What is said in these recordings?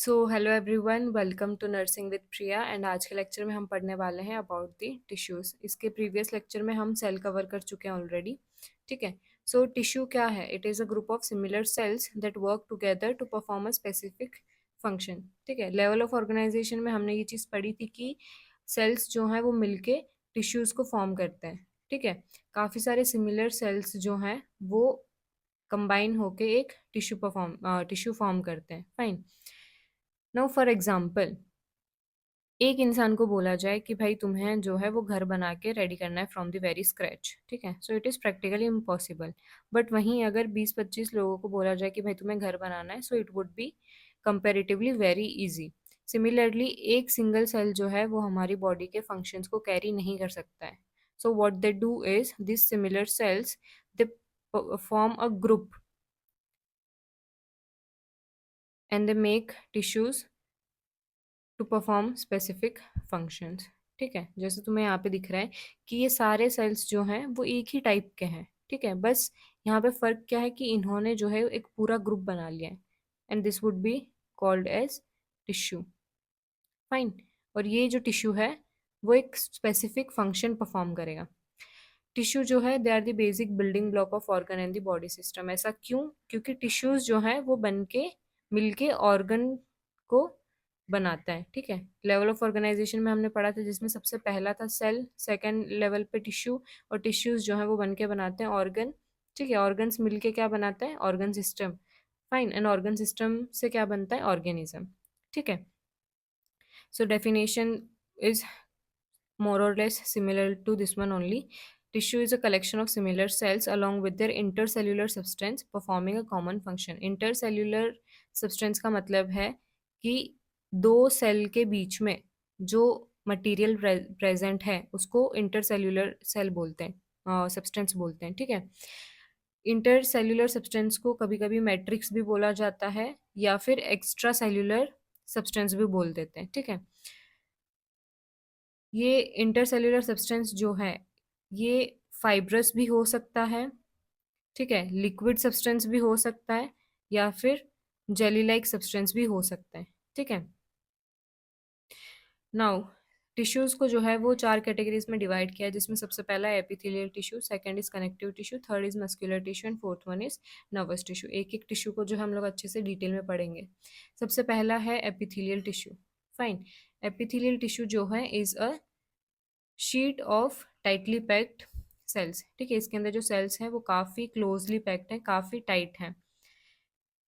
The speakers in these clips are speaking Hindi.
So hello everyone, welcome to nursing with Priya. And आज के लेक्चर में हम पढ़ने वाले हैं अबाउट द टिश्यूज़। इसके प्रीवियस लेक्चर में हम सेल कवर कर चुके हैं ऑलरेडी। ठीक है। सो टिश्यू क्या है? It is a group of similar cells that work together to perform a specific function. ठीक है। लेवल ऑफ ऑर्गेनाइजेशन में हमने ये चीज़ पढ़ी थी कि सेल्स जो हैं वो मिलके टिश्यूज़ को फॉर्म करते हैं। ठीक है। काफ़ी सारे सिमिलर सेल्स जो हैं वो कंबाइन होके एक टिश्यू फॉर्म करते हैं। फाइन। नाउ फॉर एग्जाम्पल, एक इंसान को बोला जाए कि भाई तुम्हें जो है वो घर बना के रेडी करना है फ्रॉम द वेरी स्क्रैच। ठीक है। So it is practically impossible. But वहीं अगर 20-25 लोगों को बोला जाए कि भाई तुम्हें घर बनाना है, so it would be comparatively very easy. Similarly एक सिंगल सेल जो है वो हमारी बॉडी के फंक्शंस को कैरी नहीं कर सकता है। So what they do is this similar cells they form a group and they make tissues to perform specific functions. ठीक है। जैसे तुम्हें यहाँ पे दिख रहा है कि ये सारे सेल्स जो हैं वो एक ही टाइप के हैं। ठीक है। बस यहाँ पे फ़र्क क्या है कि इन्होंने जो है एक पूरा ग्रुप बना लिया है and this would be called as tissue. Fine. और ये जो टिश्यू है वो एक स्पेसिफिक फंक्शन परफॉर्म करेगा। टिश्यू जो है they are the basic building block of organ and the body system. ऐसा क्यों? क्योंकि टिश्यूज जो है वो बन के मिलके ऑर्गन को बनाता है। ठीक है। लेवल ऑफ ऑर्गेनाइजेशन में हमने पढ़ा था जिसमें सबसे पहला था सेल, सेकंड लेवल पे टिश्यू, और टिश्यूज जो है वो बन के बनाते हैं ऑर्गन। ठीक है। ऑर्गन्स मिलके क्या बनाता है? Organ system. Fine. And organ system से क्या बनता है? ऑर्गेनिज्म। ठीक है। So definition is more or less similar to this one only. Tissue is a collection of similar cells along with their intercellular substance performing a common function. Intercellular substance का मतलब है कि दो सेल के बीच में जो मटेरियल प्रेजेंट है उसको इंटरसेल्यूलर सेल बोलते हैं, सब्सटेंस बोलते हैं। ठीक है। इंटरसेल्यूलर सब्सटेंस को कभी कभी मैट्रिक्स भी बोला जाता है या फिर एक्स्ट्रा सेल्यूलर सब्सटेंस भी बोल देते हैं। ठीक है। ये इंटरसेल्युलर सब्सटेंस जो है ये फाइब्रस भी हो सकता है। ठीक है। लिक्विड सब्सटेंस भी हो सकता है या फिर जेली लाइक सब्सटेंस भी हो सकता है। ठीक है। नाउ टिश्यूज को जो है वो चार कैटेगरीज में डिवाइड किया है जिसमें सबसे पहला है epithelial tissue, second is connective tissue, third is muscular tissue and fourth one is nervous tissue. एक एक टिश्यू को जो हम लोग अच्छे से डिटेल में पढ़ेंगे। सबसे पहला है epithelial tissue. Fine. Epithelial tissue जो है is a sheet of tightly packed cells. ठीक है। इसके अंदर जो सेल्स हैं वो काफ़ी क्लोजली पैक्ड हैं, काफ़ी टाइट हैं।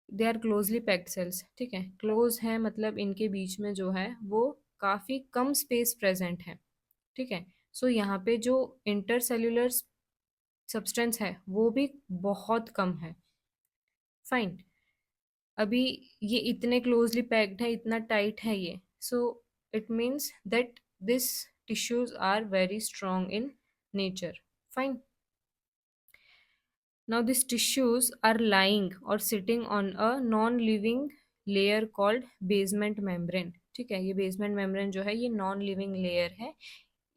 They are closely packed cells. ठीक है। क्लोज है मतलब इनके बीच में जो है वो काफ़ी कम स्पेस प्रेजेंट है। ठीक है। सो यहाँ पे जो इंटरसेल्युलर सब्सटेंस है वो भी बहुत कम है। फाइन। अभी ये इतने क्लोजली पैक्ड है, इतना टाइट है ये, so it means that this tissues are very strong in nature. Fine. Now these tissues are lying or sitting on a non-living layer called basement membrane. ठीक है। ये basement membrane जो है ये नॉन लिविंग लेयर है।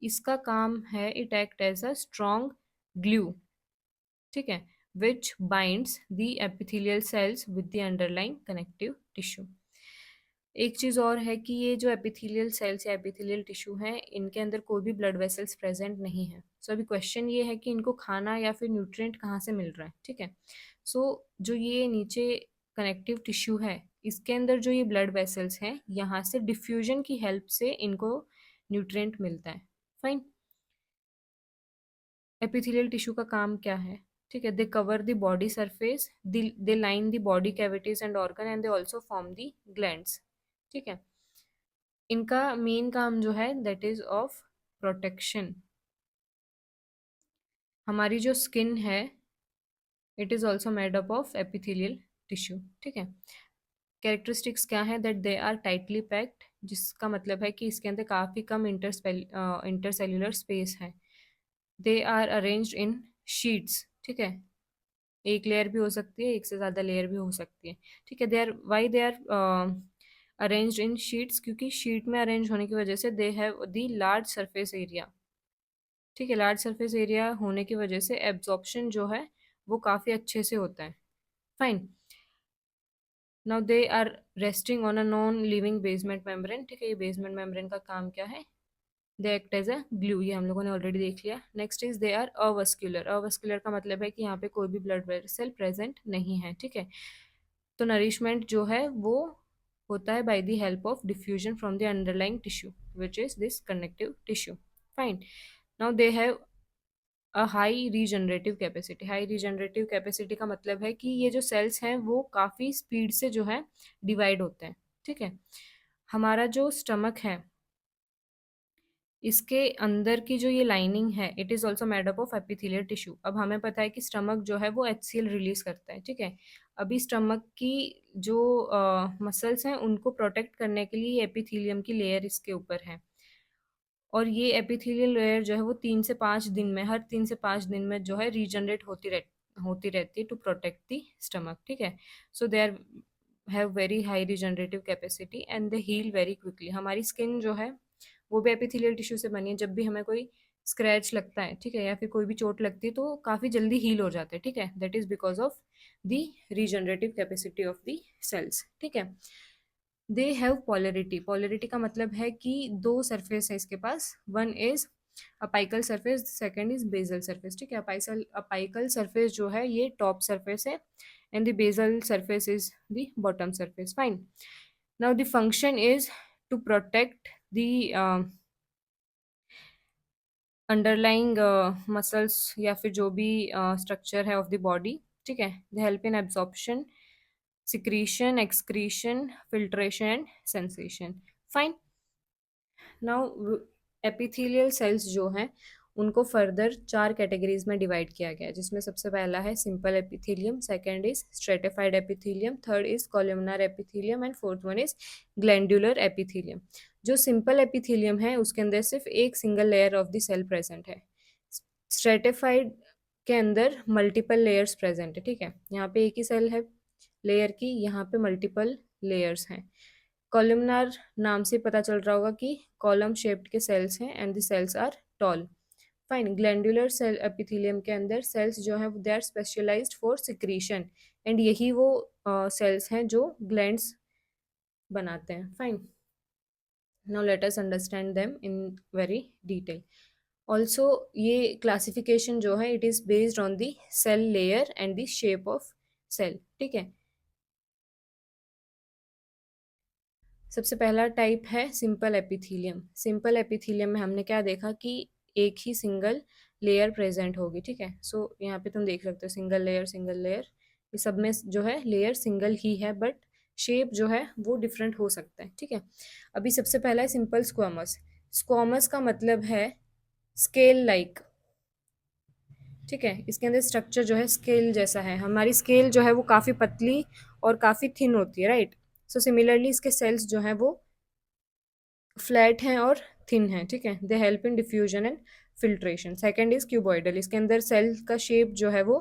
इसका काम है it act as a strong glue. ठीक है। Which binds the epithelial cells with the underlying connective tissue. एक चीज़ और है कि ये जो एपिथेलियल सेल्स या एपिथेलियल टिश्यू हैं इनके अंदर कोई भी ब्लड वेसल्स प्रेजेंट नहीं है। सो अभी क्वेश्चन ये है कि इनको खाना या फिर न्यूट्रिएंट कहाँ से मिल रहा है। ठीक है। सो जो ये नीचे कनेक्टिव टिश्यू है इसके अंदर जो ये ब्लड वेसल्स हैं यहाँ से डिफ्यूजन की हेल्प से इनको न्यूट्रिएंट मिलता है। फाइन। एपिथेलियल टिश्यू का काम क्या है? ठीक है। They cover the body surface, they line the body cavities and organ and they also form the glands. ठीक है। इनका मेन काम जो है दैट इज ऑफ प्रोटेक्शन। हमारी जो स्किन है it is also made up of epithelial tissue. ठीक है। कैरेक्टरिस्टिक्स क्या है? That they are tightly packed, जिसका मतलब है कि इसके अंदर काफ़ी कम इंटरसेल्युलर स्पेस है। They are arranged in sheets. ठीक है। एक लेयर भी हो सकती है, एक से ज़्यादा लेयर भी हो सकती है। ठीक है। They are arranged in sheets क्योंकि शीट में अरेंज होने की वजह से they have the large surface area. ठीक है। लार्ज सरफेस एरिया होने की वजह से एब्जॉर्प्शन जो है वो काफ़ी अच्छे से होता है। Fine. Now they are resting on a non living basement membrane, ठीक है, ये बेसमेंट मेम्ब्रेन का काम क्या है, they act as a glue, ये हम लोगों ने ऑलरेडी देख लिया। Next is they are avascular, avascular का मतलब है कि यहाँ पे कोई भी ब्लड वेसल प्रेजेंट नहीं है, ठीक है। तो नरिशमेंट जो है वो होता है by the help of diffusion from the underlying tissue which is this connective tissue. Fine. Now they have a high regenerative capacity, high regenerative capacity का मतलब है कि ये जो सेल्स हैं वो काफ़ी स्पीड से जो है डिवाइड होते हैं, ठीक है। हमारा जो स्टमक है इसके अंदर की जो ये लाइनिंग है it is also made up of epithelial tissue. अब हमें पता है कि स्टमक जो है वो HCl रिलीज करता है, ठीक है। अभी स्टमक की जो मसल्स हैं उनको प्रोटेक्ट करने के लिए एपिथेलियम की लेयर इसके ऊपर है, और ये एपिथेलियल लेयर जो है वो 3 से 5 दिन में, हर 3 से 5 दिन में जो है रीजनरेट होती रहती है टू प्रोटेक्ट दी स्टमक, ठीक है। So they are have very high regenerative capacity and they heal very quickly. हमारी स्किन जो है वो भी एपिथेलियल टिश्यू से बनी है, जब भी हमें कोई स्क्रैच लगता है, ठीक है, या फिर कोई भी चोट लगती है तो काफ़ी जल्दी हील हो जाते हैं, ठीक है। That is because of the regenerative capacity of the cells, ठीक है। दे हैव पोलरिटी, पोलरिटी का मतलब है कि दो सरफेस है इसके पास, one is apical surface, second is basal surface, ठीक है। अपाइकल सरफेस जो है ये टॉप सरफेस है and the basal surface is the bottom surface. Fine. Now the function is to protect the underlying muscles या फिर जो भी स्ट्रक्चर है ऑफ द बॉडी, ठीक है। They help in absorption, secretion, excretion, filtration and sensation. Fine. Now epithelial cells जो हैं उनको फर्दर 4 कैटेगरीज में डिवाइड किया गया है, जिसमें सबसे पहला है simple epithelium, second is stratified epithelium, third is columnar epithelium and fourth one is glandular epithelium. जो सिंपल एपिथेलियम है उसके अंदर सिर्फ एक single layer of the cell present है। स्ट्रेटिफाइड के अंदर मल्टीपल लेयर्स प्रेजेंट है, ठीक है। यहाँ पे एक ही सेल है लेयर की, यहाँ पे मल्टीपल लेयर्स हैं। कॉलमनार नाम से पता चल रहा होगा कि कॉलम शेप्ड के सेल्स हैं and the cells are tall. Fine. Glandular cell epithelium के अंदर सेल्स जो है they are specialised for secretion and यही वो सेल्स हैं जो ग्लैंड्स बनाते हैं। Fine. Now let us understand them in very detail. Also ये क्लासिफिकेशन जो है it is based on the cell layer and the shape of cell, ठीक है। सबसे पहला टाइप है सिंपल एपिथेलियम। सिंपल एपिथेलियम में हमने क्या देखा कि एक ही सिंगल लेयर प्रेजेंट होगी, ठीक है। सो यहाँ पे तुम देख सकते हो सिंगल लेयर सिंगल लेयर, ये सब में जो है लेयर सिंगल ही है बट शेप जो है वो डिफरेंट हो सकता है, ठीक है। अभी सबसे पहला है सिंपल स्क्वामस। स्क्वामस का मतलब है स्केल लाइक, ठीक है। इसके अंदर स्ट्रक्चर जो है स्केल जैसा है, हमारी स्केल जो है वो काफ़ी पतली और काफ़ी थिन होती है, राइट। सो सिमिलरली इसके सेल्स जो है वो फ्लैट हैं और थिन हैं, ठीक है। They help in diffusion and filtration. Second is cuboidal, इसके अंदर सेल का शेप जो है वो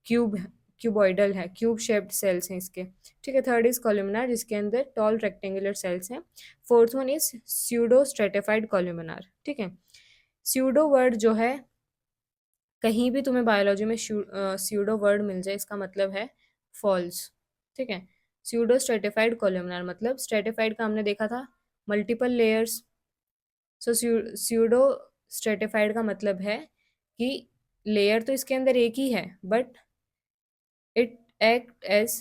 क्यूबॉइडल है, क्यूब शेप्ड सेल्स हैं इसके, ठीक है। थर्ड इज कॉलमनार, जिसके अंदर टॉल रेक्टेंगुलर सेल्स हैं। Fourth one is pseudo stratified columnar, ठीक है। स्यूडो वर्ड जो है कहीं भी तुम्हें बायोलॉजी में स्यूडो वर्ड मिल जाए इसका मतलब है फॉल्स, ठीक है। स्यूडो स्ट्रेटिफाइड कॉलमनार मतलब स्ट्रेटिफाइड का हमने देखा था मल्टीपल लेयर्स। सो स्यूडो स्ट्रेटिफाइड का मतलब है कि लेयर तो इसके अंदर एक ही है but it act as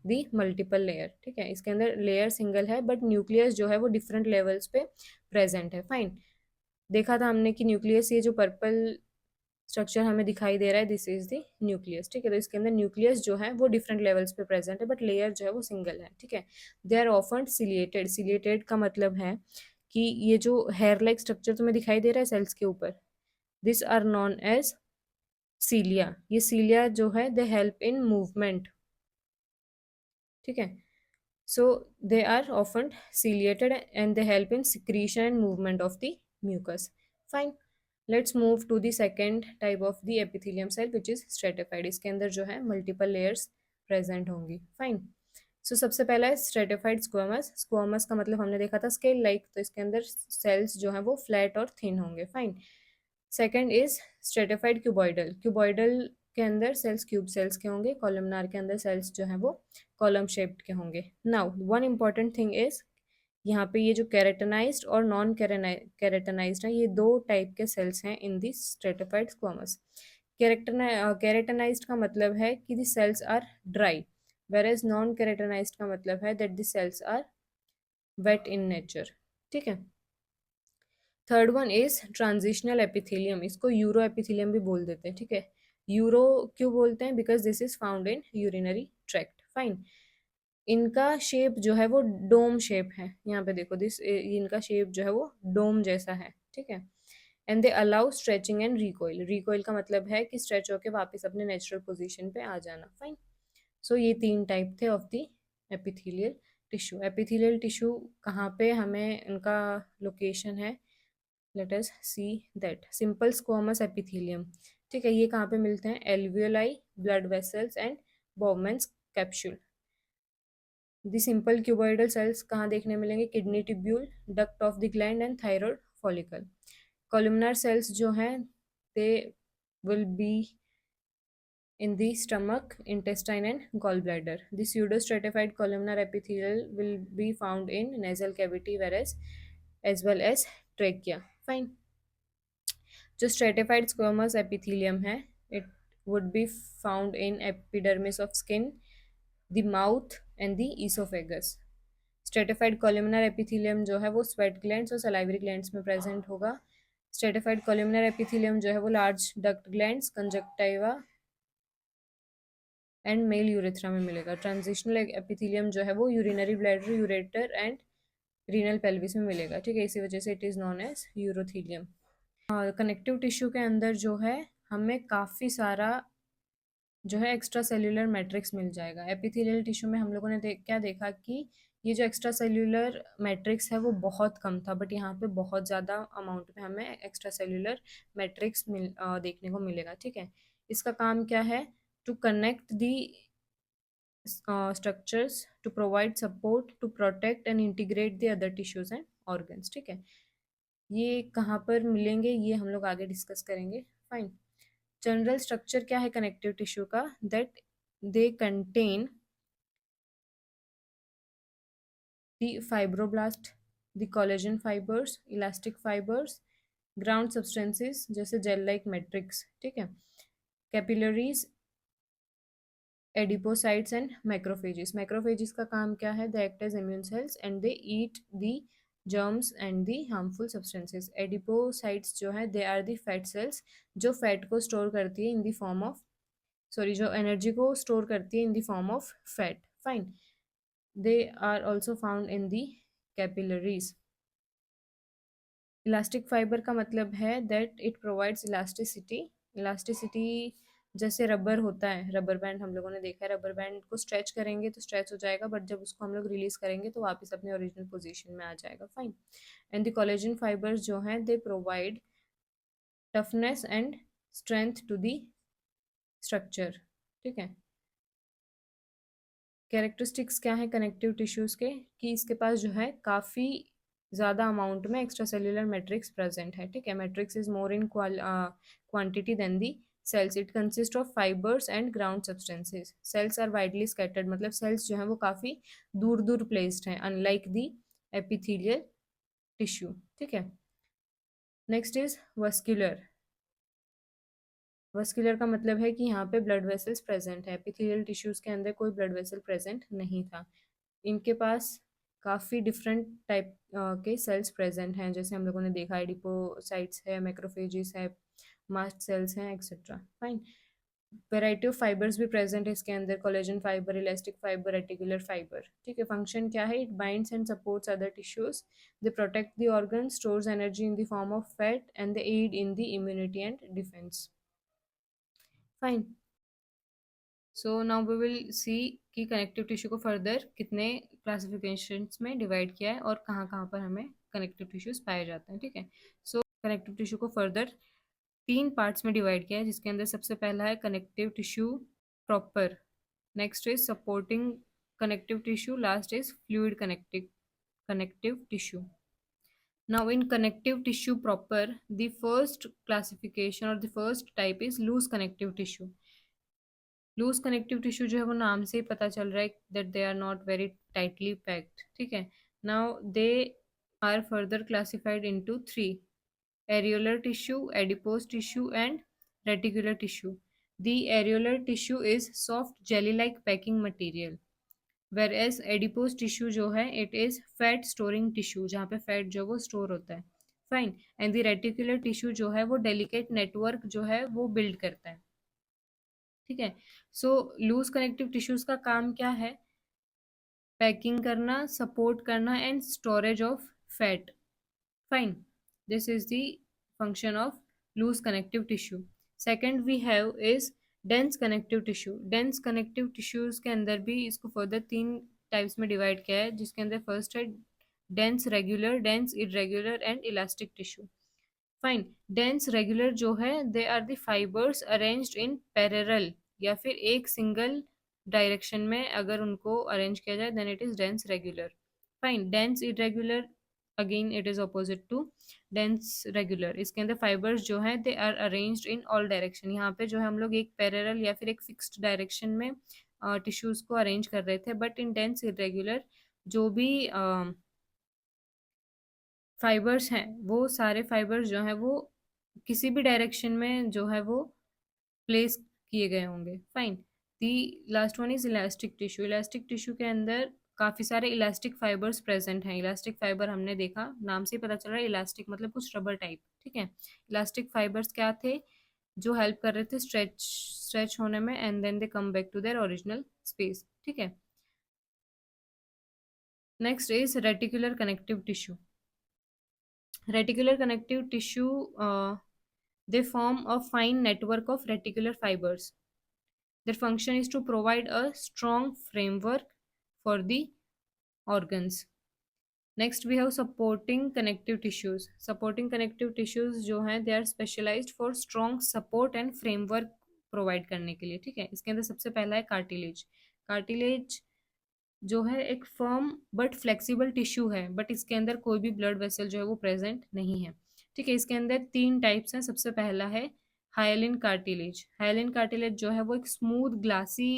the multiple layer, ठीक है। इसके अंदर लेयर सिंगल है बट न्यूक्लियस जो है वो डिफरेंट लेवल्स पे प्रेजेंट है। फाइन। देखा था हमने कि न्यूक्लियस, ये जो पर्पल स्ट्रक्चर हमें दिखाई दे रहा है दिस इज द न्यूक्लियस, ठीक है। तो इसके अंदर न्यूक्लियस जो है वो डिफरेंट लेवल्स पे प्रेजेंट है बट लेयर जो है वो सिंगल है, ठीक है। They are often ciliated, ciliated का मतलब है कि ये जो हेयर लाइक स्ट्रक्चर तुम्हें दिखाई दे रहा है सेल्स के ऊपर, दिस आर नॉन एज सीलिया। ये सीलिया जो है दे हेल्प इन मूवमेंट, ठीक है। So they are often ciliated and they help in secretion and movement of the mucus. Fine. Let's move to the second type of the epithelium cell which is stratified. इसके अंदर जो है multiple layers present होंगी। Fine. सो सबसे पहला है स्ट्रेटिफाइड स्क्वामस। स्क्वामस का मतलब हमने देखा था स्केल लाइक, तो इसके अंदर सेल्स जो है वो फ्लैट और थिन होंगे। Fine. Second is stratified cuboidal. Cuboidal के अंदर सेल्स क्यूब सेल्स के होंगे, कॉलमनार के अंदर सेल्स जो है वो कॉलम शेप्ड के होंगे। Now one important thing is, यहाँ पे ये जो केरेटनाइज्ड और नॉन केरेटनाइज्ड है, ये दो टाइप के सेल्स हैं इन दी स्ट्रेटिफाइड स्क्वामस। केरेटनाइज्ड का मतलब है कि the cells are dry, whereas non keratinized का मतलब है that the cells are wet in nature. ठीक है। Third one is transitional epithelium, इसको यूरो एपिथेलियम भी बोल देते हैं। ठीक है। यूरो क्यों बोलते हैं? Because this is found in urinary tract. Fine. इनका शेप जो है वो डोम शेप है, यहाँ पे देखो दिस, इनका शेप जो है वो डोम जैसा है। ठीक है। And they allow stretching and recoil, recoil का मतलब है कि स्ट्रेच होके वापस अपने नेचुरल पोजीशन पे आ जाना। फाइन। सो ये तीन टाइप थे of the epithelial tissue. Epithelial tissue कहाँ पे हमें इनका लोकेशन है, let us see that. Simple squamous epithelium, ठीक है, ये कहाँ पे मिलते हैं? Alveoli, blood vessels and Bowman's capsule. The simple cuboidal cells कहाँ देखने मिलेंगे? Kidney tubule, duct of the gland and thyroid follicle. Columnar cells जो हैं they will be in the stomach, intestine and gallbladder. The pseudostratified columnar epithelial will be found in nasal cavity, whereas as well as trachea. Fine. जो stratified squamous epithelium है, it would be found in epidermis of skin, the mouth and the esophagus. Stratified columnar epithelium जो है वो sweat glands और salivary glands में present होगा. Stratified columnar epithelium जो है वो large duct glands, conjunctiva and male urethra में मिलेगा। ट्रांजिशनल एपिथेलियम जो है वो urinary bladder, ureter and renal pelvis में मिलेगा। ठीक है, इसी वजह से it is known as urothelium. Connective tissue के अंदर जो है हमें काफ़ी सारा जो है एक्स्ट्रा सेल्यूलर मैट्रिक्स मिल जाएगा। एपिथेलियल टिश्यू में हम लोगों ने क्या देखा कि ये जो एक्स्ट्रा सेल्यूलर मैट्रिक्स है वो बहुत कम था, बट यहाँ पे बहुत ज़्यादा अमाउंट में हमें एक्स्ट्रा सेल्यूलर मैट्रिक्स देखने को मिलेगा। ठीक है। इसका काम क्या है? To connect the structures, to provide support, to protect and integrate the other tissues and organs। ठीक है। ये कहाँ पर मिलेंगे ये हम लोग आगे डिस्कस करेंगे। फाइन। जनरल स्ट्रक्चर क्या है कनेक्टिव टिश्यू का? That they contain the fibroblast, the collagen fibres, elastic fibres, ground substances जैसे जेल लाइक मैट्रिक्स। ठीक है। Capillaries, adipocytes and macrophages. Macrophages का काम क्या है? They act as immune cells and they eat the germs and the harmful substances. Adipocytes जो है they are the fat cells जो फैट को स्टोर करती है in the form of, sorry, जो एनर्जी को स्टोर करती है in the form of fat. Fine. They are also found in the capillaries. Elastic fibre का मतलब है that it provides elasticity. Elasticity जैसे रबर होता है, रबर बैंड हम लोगों ने देखा है, रबर बैंड को स्ट्रेच करेंगे तो स्ट्रेच हो जाएगा, बट जब उसको हम लोग रिलीज करेंगे तो वापस अपने ओरिजिनल पोजीशन में आ जाएगा। Fine. And the collagen fibres जो हैं they provide toughness and strength to the structure. ठीक है। कैरेक्टरिस्टिक्स क्या है कनेक्टिव टिश्यूज के? कि इसके पास जो है काफ़ी ज़्यादा अमाउंट में एक्स्ट्रा सेल्यूलर मैट्रिक्स प्रेजेंट है। ठीक है। Matrix is more in quantity than the cells. It consist of fibres and ground substances. Cells are widely scattered, मतलब सेल्स जो है वो काफ़ी दूर दूर प्लेस्ड हैं, अनलाइक दी एपिथेलियल टिश्यू। ठीक है। Next is vascular. वस्कुलर का मतलब है कि यहाँ पे ब्लड वेसल्स प्रेजेंट है। एपिथेलियल टिश्यूज के अंदर कोई ब्लड वेसल प्रेजेंट नहीं था। इनके पास काफ़ी डिफरेंट टाइप के सेल्स प्रेजेंट हैं, जैसे हम लोगों ने देखा एडिपोसाइट्स है, मैक्रोफेजेस है, मास्ट सेल्स हैं, etcetera. Fine. Variety of fibres भी प्रेजेंट है इसके अंदर, collagen fibre, elastic fibre, reticular fibre. ठीक है। फंक्शन क्या है? It binds and supports other tissues, they protect the organ, stores energy in the form of fat and they aid in the immunity and defence. Fine. So now we will see कि कनेक्टिव टिश्यू को फर्दर कितने क्लासिफिकेशंस में डिवाइड किया है और कहाँ कहाँ पर हमें कनेक्टिव टिश्यूज पाए जाते हैं। ठीक है। सो कनेक्टिव टिश्यू को फर्दर तीन पार्ट्स में डिवाइड किया है, जिसके अंदर सबसे पहला है connective tissue proper, next is supporting connective tissue, last is fluid connective tissue. Now in connective tissue proper, the first classification or the first type is loose connective tissue. Loose connective tissue जो है वो नाम से ही पता चल रहा है that they are not very tightly packed, ठीक है। Now they are further classified into three: areolar tissue, adipose tissue, and reticular tissue. The areolar tissue is soft jelly-like packing material, whereas adipose tissue जो है it is fat storing tissue, जहाँ पे fat जो वो store होता है। Fine. And the reticular tissue जो है वो delicate network जो है वो build करता है, ठीक है। So loose connective tissues का काम क्या है? पैकिंग करना, सपोर्ट करना and storage of fat. Fine. This is the function of loose connective tissue. Second we have is dense connective tissue. Dense connective tissues के अंदर भी इसको फर्दर तीन टाइप्स में डिवाइड किया है, जिसके अंदर फर्स्ट है dense regular, dense irregular and elastic tissue. Fine. Dense regular जो है they are the fibres arranged in parallel, या फिर एक सिंगल डायरेक्शन में अगर उनको अरेंज किया जाए then it is dense regular. Fine. Dense irregular again it is opposite to dense regular. इसके अंदर फाइबर्स जो हैं they are arranged in all direction. यहाँ पे जो है हम लोग एक पैरेलल या फिर एक फिक्स्ड डायरेक्शन में टिश्यूज को अरेंज कर रहे थे, बट इन डेंस इरेगुलर जो भी फाइबर्स हैं वो सारे फाइबर्स जो हैं वो किसी भी डायरेक्शन में जो है वो प्लेस किए गए होंगे। Fine. The last one is elastic tissue. Elastic tissue के अंदर काफ़ी सारे इलास्टिक फाइबर्स प्रेजेंट हैं। इलास्टिक फाइबर हमने देखा, नाम से ही पता चल रहा है इलास्टिक मतलब कुछ रबर टाइप, ठीक है। इलास्टिक फाइबर्स क्या थे? जो हेल्प कर रहे थे स्ट्रेच होने में and then they come back to their original space, ठीक है। Next is reticular connective tissue. Reticular connective tissue, they form a fine network of reticular fibers. Their function is to provide a strong framework for the organs. Next we have supporting connective tissues. Supporting connective tissues जो हैं they are specialized for strong support and framework provide करने के लिए, ठीक है। इसके अंदर सबसे पहला है कार्टिलेज। कार्टिलेज जो है एक फर्म बट फ्लेक्सिबल टिश्यू है, बट इसके अंदर कोई भी ब्लड वेसल जो है वो प्रेजेंट नहीं है, ठीक है। इसके अंदर तीन टाइप्स हैं। सबसे पहला है हाइलिन कार्टिलेज। हाइलिन कार्टिलेज जो है वो एक स्मूथ ग्लासी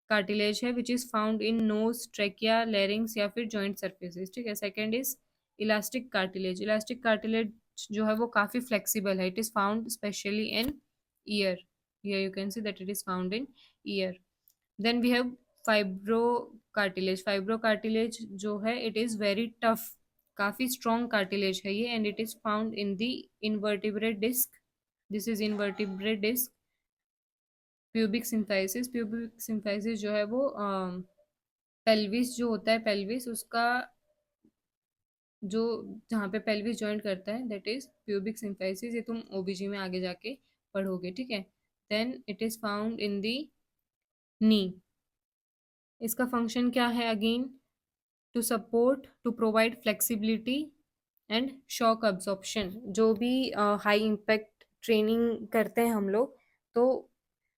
कार्टिलेज है which is found in nose, trachea, larynx या फिर जॉइंट सर्फेसिस, ठीक है। Second is elastic cartilage. Elastic cartilage जो है वो काफी फ्लेक्सिबल है। It is found specially in ear. Here you can see that it is found in ear. Then we have fibro cartilage. Fibro cartilage जो है इट इज वेरी टफ, काफी स्ट्रॉन्ग कार्टिलेज है ये, and it is found in the invertebrate disc. This is invertebrate disc. Pubic symphysis. Pubic symphysis जो है वो पेल्विस जो होता है, पेल्विस उसका जो जहाँ पे पेल्विस जॉइंट करता है दैट इज प्यूबिक सिंथाइसिस। ये तुम ओबीजी में आगे जाके पढ़ोगे, ठीक है। Then it is found in the knee. इसका फंक्शन क्या है? Again to support, to provide flexibility and shock absorption. जो भी हाई इम्पैक्ट ट्रेनिंग करते हैं हम लोग, तो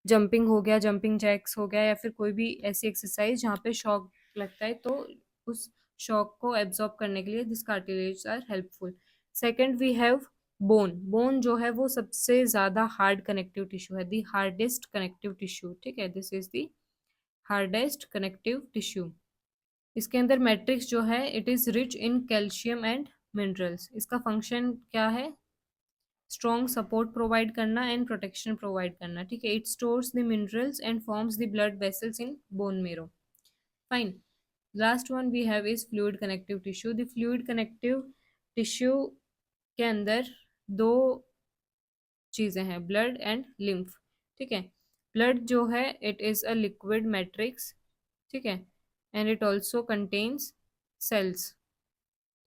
जंपिंग हो गया, जंपिंग जैक्स हो गया, या फिर कोई भी ऐसी एक्सरसाइज जहाँ पे शॉक लगता है, तो उस शॉक को एब्जॉर्ब करने के लिए this cartilage are helpful. Second we have bone. Bone जो है वो सबसे ज़्यादा हार्ड कनेक्टिव टिश्यू है, दी हार्डेस्ट कनेक्टिव टिश्यू, ठीक है। This is the hardest connective tissue. इसके अंदर मैट्रिक्स जो है it is rich in calcium and minerals. इसका फंक्शन क्या है? स्ट्रॉन्ग सपोर्ट प्रोवाइड करना एंड प्रोटेक्शन प्रोवाइड करना, ठीक है। It stores the minerals and forms the blood vessels in bone marrow. Fine. Last one we have is fluid connective tissue. The fluid connective tissue के अंदर दो चीज़ें हैं, ब्लड एंड लिम्फ, ठीक है। ब्लड जो है it is a liquid matrix, ठीक है, and it also contains cells,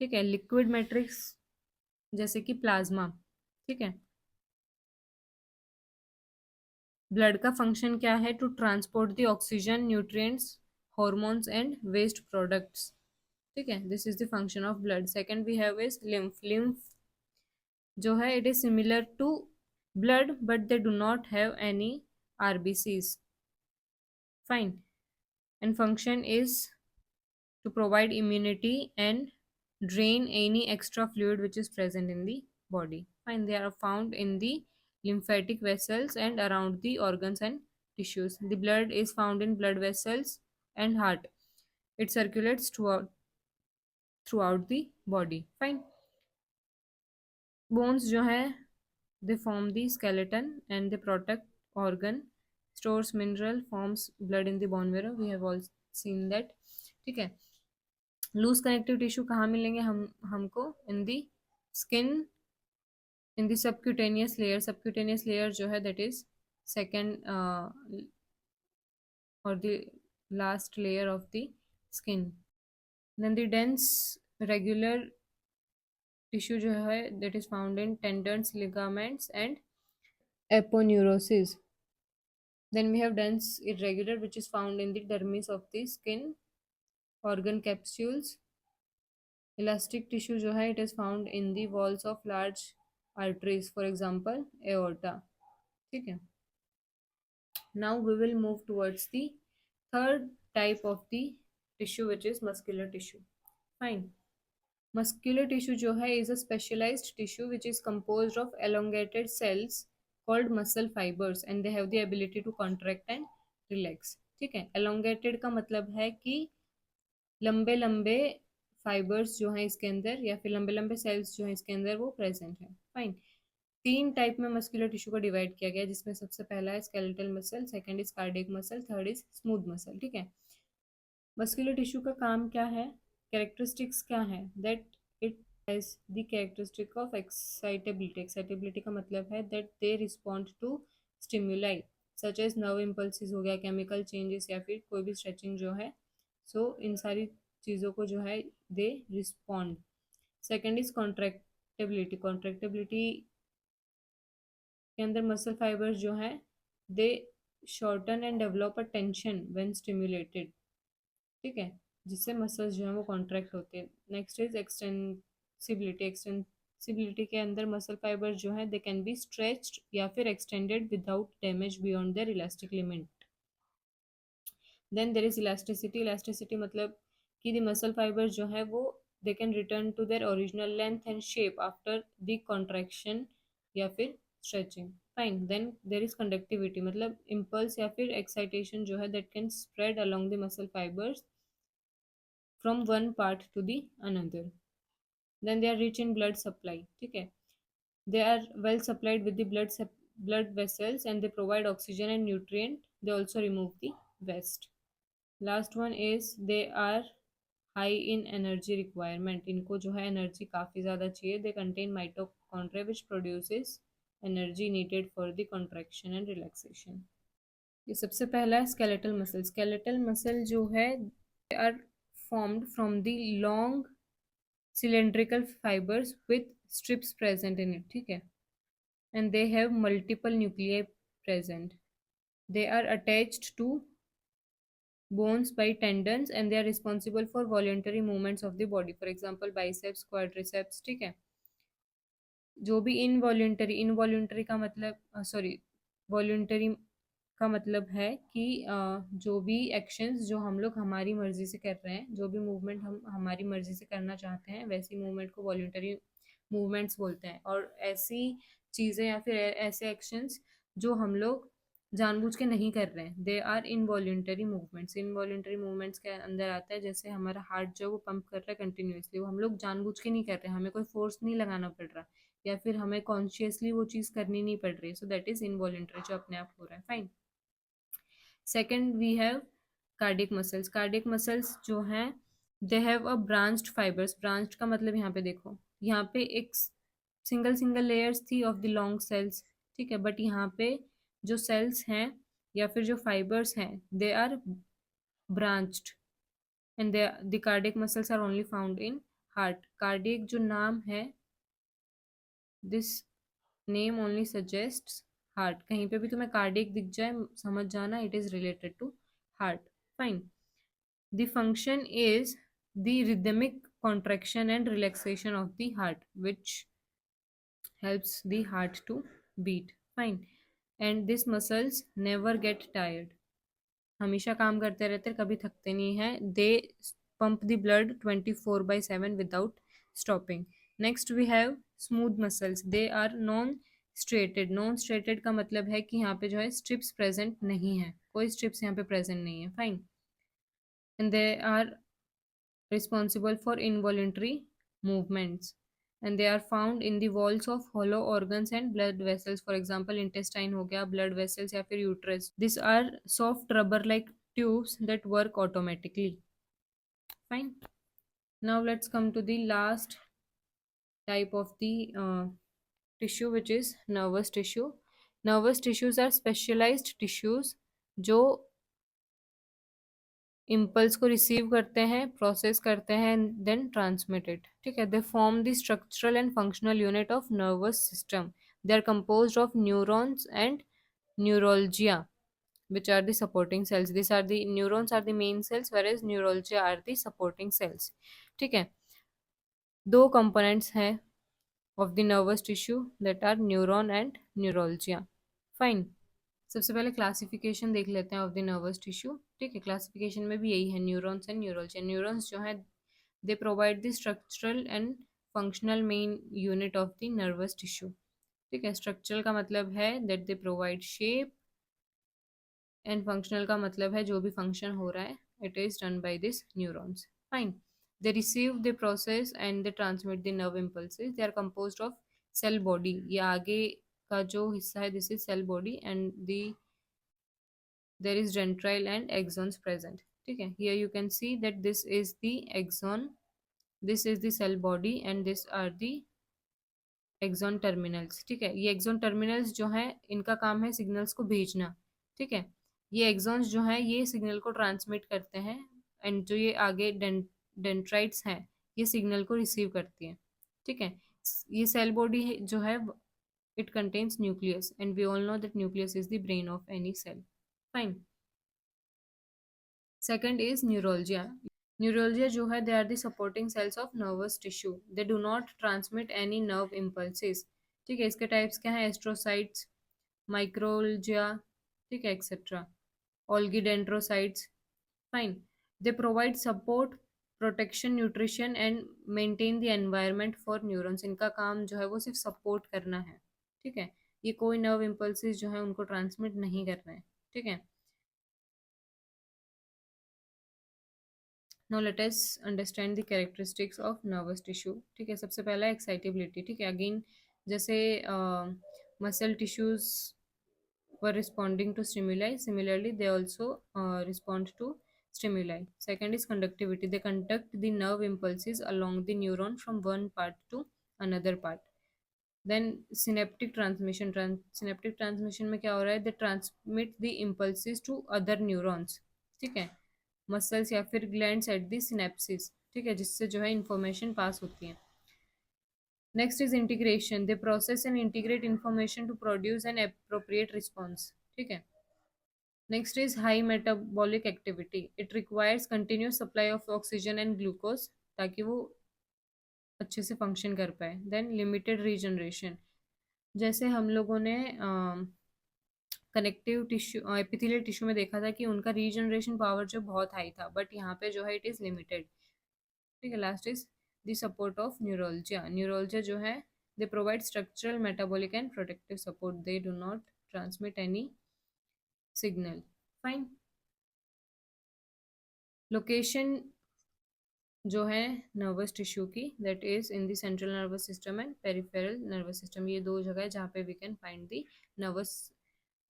ठीक है। लिक्विड मैट्रिक्स जैसे कि प्लाज्मा, ठीक है। ब्लड का फंक्शन क्या है? To transport the oxygen, nutrients, hormones and waste products, ठीक है। This is the function of blood. Second we have is lymph. Lymph जो है it is similar to blood but they do not have any RBCs. Fine. And function is to provide immunity and drain any extra fluid which is present in the body. Fine. They are found in the lymphatic vessels and around the organs and tissues. The blood is found in blood vessels and heart. It circulates throughout the body. Fine. Bones जो है they form the skeleton and they protect organ, stores mineral, forms blood in the bone marrow. We have all seen that. ठीक है. लूज कनेक्टिव टिश्यू कहाँ मिलेंगे हमको in the skin, in the subcutaneous layer जो है दैट इज सेकेंड और the last layer of the skin. Then the dense regular tissue जो है that is found in tendons, ligaments and aponeurosis. Then we have dense irregular which is found in the dermis of the skin, organ capsules. Elastic tissue जो है it is found in the walls of large arteries, for example aorta. ठीक है. Now we will move towards the third type of the tissue which is muscular tissue. Fine. Muscular tissue जो है is a specialized tissue which is composed of elongated cells called muscle fibers and they have the ability to contract and relax. ठीक है. elongated का मतलब है कि लंबे लंबे फाइबर्स जो हैं इसके अंदर या फिर लंबे लंबे सेल्स जो हैं इसके अंदर वो प्रेजेंट है. फाइन. तीन टाइप में मस्कुलर टिश्यू को डिवाइड किया गया जिसमें सबसे पहला है skeletal muscle, second is cardiac muscle, third is smooth muscle. ठीक है. मस्कुलर टिश्यू का काम क्या है, कैरेक्टरिस्टिक्स क्या है, that it has the characteristic of excitability. Excitability का मतलब है that they respond to stimuli such as nerve impulses हो गया, केमिकल चेंजेस या फिर कोई भी स्ट्रेचिंग जो है. सो इन सारी चीज़ों को जो है they respond. Second is contractibility. Contractibility के अंदर मसल फाइबर्स जो है they shorten and develop a tension when stimulated. ठीक है. जिससे मसल्स जो है वो कॉन्ट्रैक्ट होते हैं. Next is extensibility. एक्सटेंसिबिलिटी के अंदर मसल फाइबर्स जो है दे कैन बी स्ट्रेच्ड या फिर extended without damage beyond their elastic limit. Then there is elasticity. Elasticity मतलब कि द मसल फाइबर्स जो है वो they can return to their original length and shape after the contraction या फिर stretching. Fine. Then there is conductivity मतलब इम्पल्स या फिर एक्साइटेशन जो है that can spread along the muscle fibres from one part to the another. Then they are rich in blood supply. ठीक है. They are well supplied with the blood vessels and they provide oxygen and nutrient. They also remove the waste. Last one is they are high in energy requirement. इनको जो है एनर्जी काफ़ी ज़्यादा चाहिए. They contain mitochondria which produces energy needed for the contraction and relaxation. ये सबसे पहला है skeletal muscle. Skeletal muscle जो है they are formed from the long cylindrical fibers with strips present in it. ठीक है. And they have multiple nuclei present. They are attached to bones by tendons and they are responsible for voluntary movements of the body. For example biceps, quadriceps. ठीक है. जो भी इनवॉल्यूंटरी का मतलब सॉरी वॉल्यूंटरी का मतलब है कि जो भी एक्शंस जो हम लोग हमारी मर्जी से कर रहे हैं, जो भी मूवमेंट हम हमारी मर्जी से करना चाहते हैं वैसी मूवमेंट को वॉल्यूंटरी मूवमेंट्स बोलते हैं. और ऐसी चीज़ें या फिर ऐसे एक्शंस जो हम लोग जानबूझ के नहीं कर रहे हैं they are involuntary movements. Involuntary movements के अंदर आता है जैसे हमारा हार्ट जो वो पंप कर रहा है कंटिन्यूसली, वो हम लोग जानबूझ के नहीं कर रहे हैं, हमें कोई फोर्स नहीं लगाना पड़ रहा या फिर हमें कॉन्शियसली वो चीज़ करनी नहीं पड़ रही. सो दैट इज इनवॉल्यूंटरी जो अपने आप हो रहा है. Fine. Second we have cardiac muscles. Cardiac muscles जो हैं they have a branched fibres. Branched का मतलब यहाँ पे देखो, यहाँ पे एक सिंगल लेयर्स थी ऑफ द लॉन्ग सेल्स. ठीक है. बट यहाँ पे जो सेल्स हैं या फिर जो फाइबर्स हैं they are branched and the cardiac muscles are only found in heart. Cardiac जो नाम है this name only suggests heart. कहीं पे भी तुम्हें कार्डिक दिख जाए समझ जाना it is related to heart. Fine. The function is the rhythmic contraction and relaxation of the heart which helps the heart to beat. Fine. And these muscles never get tired. हमेशा काम करते रहते हैं, कभी थकते नहीं हैं. दे pump the blood 24/7 without stopping. Next we have smooth muscles. They are non striated, non striated का मतलब है कि यहाँ पे जो है स्ट्रिप्स प्रेजेंट नहीं है, कोई स्ट्रिप्स यहाँ पे प्रेजेंट नहीं है, fine. And they are responsible for involuntary movements, and they are found in the walls of hollow organs and blood vessels, for example intestine हो गया, blood vessels या फिर uterus. These are soft rubber like tubes that work automatically. Fine. Now let's come to the last type of the tissue, which is nervous tissue. Nervous tissues are specialized tissues जो इम्पल्स को रिसीव करते हैं, प्रोसेस करते हैं, देन ट्रांसमिटेड, ठीक है। They form the structural and functional unit of nervous system. They are composed of neurons and neuroglia which are the supporting cells. These are the neurons are the main cells, whereas neurologia are the supporting cells, ठीक है। दो components हैं of the nervous tissue, that are neuron and neurologia. Fine. सबसे पहले क्लासिफिकेशन देख लेते हैं ऑफ द नर्वस टिश्यू, ठीक है। क्लासिफिकेशन में भी यही है, न्यूरॉन्स एंड न्यूरोलजिया। न्यूरॉन्स जो है they provide the structural and functional main unit of the nervous tissue, ठीक है। स्ट्रक्चरल का मतलब है that they provide shape, and functional का मतलब है जो भी फंक्शन हो रहा है it is done by this neurons, fine. They receive the process and they transmit the nerve impulses. They are composed of cell body, ये आगे का जो हिस्सा है this is cell body, and the there is dendrite and axons present, ठीक है। here you can see that this is the axon, this is the cell body, and this are the axon terminals, ठीक है। ये axon terminals जो है इनका काम है सिग्नल्स को भेजना, ठीक है। ये axons जो है ये सिग्नल को ट्रांसमिट करते हैं, एंड जो ये आगे डेंड्राइट्स हैं ये सिग्नल को रिसीव करती है, ठीक है। ये सेल बॉडी जो है it contains nucleus, and we all know that nucleus is the brain of any cell, fine. Second is neuralgia. Neuralgia जो है they are the supporting cells of nervous tissue. They do not transmit any nerve impulses, ठीक है। इसके टाइप्स क्या हैं, एस्ट्रोसाइट्स, माइक्रोल्जिया, ठीक है, etcetera, oligodendrocytes, fine. They provide support, protection, nutrition and maintain the environment for neurons. इनका काम जो है वो सिर्फ सपोर्ट करना है, ठीक है। ये कोई नर्व इम्पल्सेस जो है उनको ट्रांसमिट नहीं कर रहे हैं, ठीक है। Now let us understand the characteristics of nervous tissue, ठीक है। सबसे पहला एक्साइटेबिलिटी, ठीक है। अगेन जैसे muscle tissues were responding to stimuli, similarly they also respond to stimuli. Second is conductivity. They conduct the nerve impulses along the neuron from one part to another part. Then synaptic transmission. Synaptic transmission में क्या हो रहा है, they transmit the impulses to other neurons, ठीक है, मसल्स या फिर ग्लैंड्स एट दी सिनेप्सिस, ठीक है, जिससे जो है इंफॉर्मेशन पास होती है। Next is integration. They process and integrate information to produce an appropriate response, ठीक है। Next is high metabolic activity. It requires continuous supply of oxygen and glucose ताकि वो अच्छे से फंक्शन कर पाए। देन लिमिटेड रीजनरेशन, जैसे हम लोगों ने कनेक्टिव टिश्यू, एपिथेलियल टिश्यू में देखा था कि उनका रीजनरेशन पावर जो बहुत हाई था, बट यहाँ पे जो है इट इज़ लिमिटेड, ठीक है। Last is the support of neuroglia. Neuroglia जो है they provide structural, metabolic and protective support. They do not transmit any signal, fine. Location जो है नर्वस टिश्यू की, that is in the central nervous system and peripheral nervous system. ये दो जगह है जहाँ पे we can find the nervous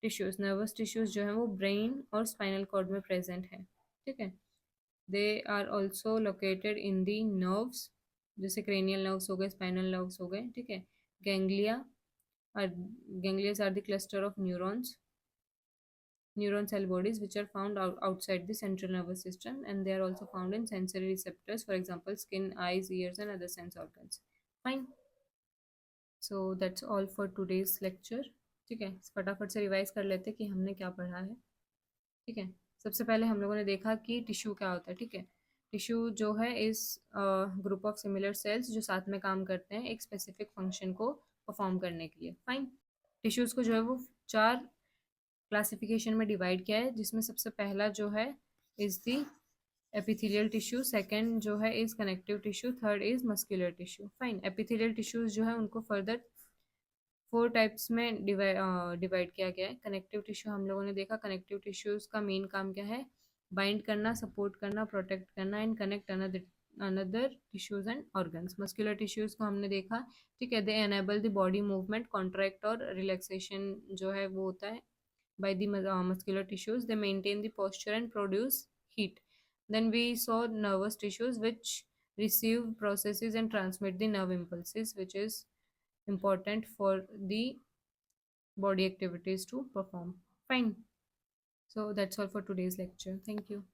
tissues. Nervous tissues जो है वो ब्रेन और स्पाइनल कॉर्ड में प्रेजेंट है, ठीक है। They are also located in the nerves, जैसे क्रेनियल नर्व्स हो गए, स्पाइनल नर्व्स हो गए, ठीक है। Ganglia ganglias are the cluster of neuron cell bodies which are found outside the central nervous system, and they are also found in sensory receptors, for example skin, eyes, ears and other sense organs, fine. So that's all for today's lecture, ठीक है। फटाफट से रिवाइज कर लेते हैं कि हमने क्या पढ़ा है, ठीक है। सबसे पहले हम लोगों ने देखा कि टिश्यू क्या होता है, ठीक है। टिश्यू जो है इस ग्रुप ऑफ सिमिलर सेल्स जो साथ में काम करते हैं एक स्पेसिफिक फंक्शन को परफॉर्म करने के लिए, फाइन। टिश्यूज़ को जो है वो 4 क्लासिफिकेशन में डिवाइड किया है, जिसमें सबसे पहला जो है is the epithelial tissue, second जो है is connective tissue, third is muscular tissue, fine. Epithelial tissues जो है उनको फर्दर 4 टाइप्स में डिवाइड किया गया है। कनेक्टिव टिश्यू हम लोगों ने देखा, कनेक्टिव टिश्यूज का मेन काम क्या है? बाइंड करना, सपोर्ट करना, प्रोटेक्ट करना and connect another tissues and organs. Muscular tissues को हमने देखा, ठीक है, they enable the body movement, contract और रिलैक्सेशन जो है वो होता है by the muscular tissues. They maintain the posture and produce heat. Then we saw nervous tissues which receive, processes and transmit the nerve impulses, which is important for the body activities to perform. Fine. So that's all for today's lecture. Thank you.